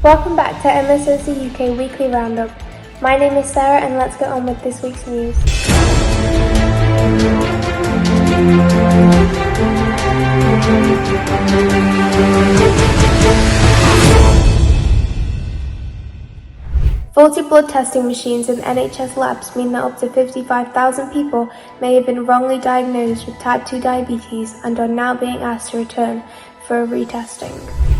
Welcome back to MSOC UK Weekly Roundup. My name is Sarah and let's get on with this week's news. 40 blood testing machines in NHS labs mean that up to 55,000 people may have been wrongly diagnosed with type 2 diabetes and are now being asked to return for a retesting.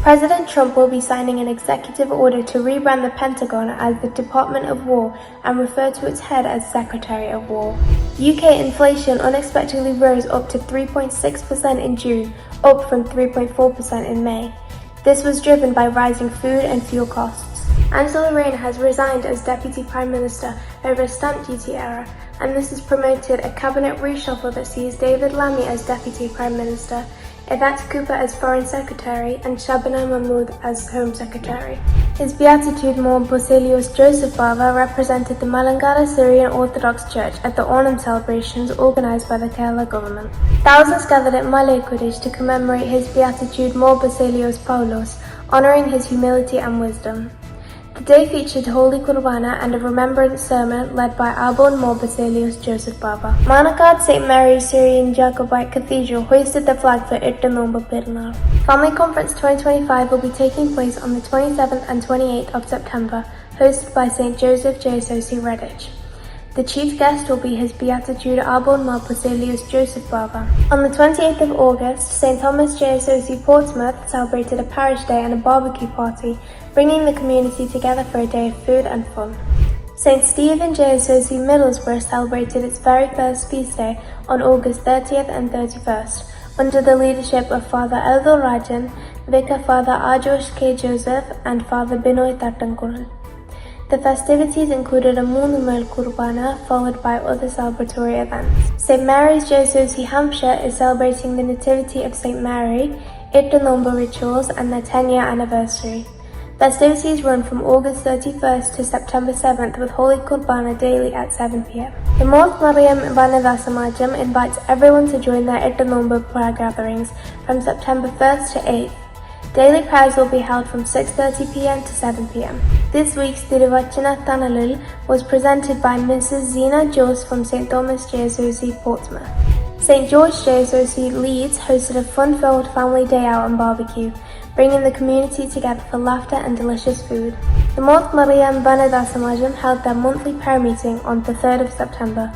President Trump will be signing an executive order to rebrand the Pentagon as the Department of War and refer to its head as Secretary of War. UK inflation unexpectedly rose up to 3.6% in June, up from 3.4% in May. This was driven by rising food and fuel costs. Angela Rayner has resigned as Deputy Prime Minister over a stamp duty error, and this has promoted a cabinet reshuffle that sees David Lammy as Deputy Prime Minister, Yvette Cooper as Foreign Secretary and Shabana Mahmood as Home Secretary. His Beatitude More Basilios Joseph Bava represented the Malangara Syrian Orthodox Church at the Onam celebrations organised by the Kerala government. Thousands gathered at Malay Kudish to commemorate his Beatitude More Basilios Paulos, honouring his humility and wisdom. The day featured Holy Qurbana and a remembrance sermon led by Arbon More Basilios Joseph Bava. Manakad St. Mary's Syrian Jacobite Cathedral hoisted the flag for Ittanomba Pirnal. Family Conference 2025 will be taking place on the 27th and 28th of September, hosted by St. Joseph JSOC Redditch. The chief guest will be His Beatitude Arbon More Basilios Joseph Bava. On the 28th of August, St. Thomas JSOC Portsmouth celebrated a parish day and a barbecue party, bringing the community together for a day of food and fun. St. Stephen JSOC Middlesbrough celebrated its very first feast day on August 30th and 31st, under the leadership of Father Eldor Rajan, Vicar Father Ajosh K. Joseph, and Father Binoy Tattankurul. The festivities included a Moonumel Kurbana, followed by other celebratory events. St. Mary's JSOC Hampshire is celebrating the Nativity of St. Mary, Ittanomba rituals, and their 10-year anniversary. Festivities run from August 31st to September 7th with Holy Qurbana daily at 7 p.m. The Mount Mariam Banada Samajam invites everyone to join their Ittanomba prayer gatherings from September 1st to 8th. Daily prayers will be held from 6:30 p.m. to 7 p.m. This week's Thiruvachana Thanalil was presented by Mrs. Zena Jose from St. Thomas JSOC Portsmouth. St. George JSOC Leeds hosted a fun-filled family day out and barbecue, bringing the community together for laughter and delicious food. The Mount Mariam Banada Samajam held their monthly prayer meeting on the 3rd of September.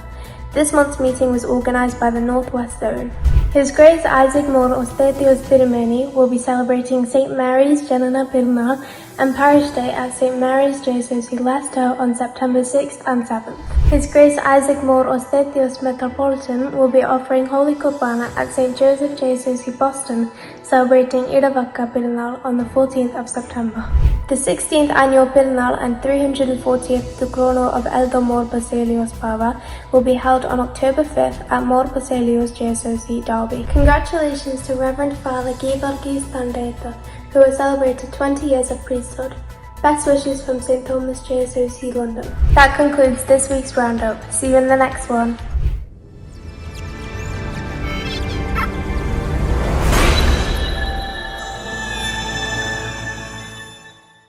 This month's meeting was organised by the Northwest Zone. His Grace Isaac More Ostetios Tirumeni will be celebrating St. Mary's Janana Pirnal and Parish Day at St. Mary's JSOC Leicester on September 6th and 7th. His Grace Isaac More Ostetios Metropolitan will be offering Holy Qurbana at St. Joseph JSOC Boston, celebrating Idavakka Pirnal on the 14th of September. The 16th annual Pirnal and 340th Tukrono of Eldor More Basilios Bava will be held on October 5th at More Basilios JSOC Derby. Congratulations to Reverend Father Georgis Tandeta, who has celebrated 20 years of priesthood. Best wishes from St. Thomas JSOC London. That concludes this week's roundup. See you in the next one.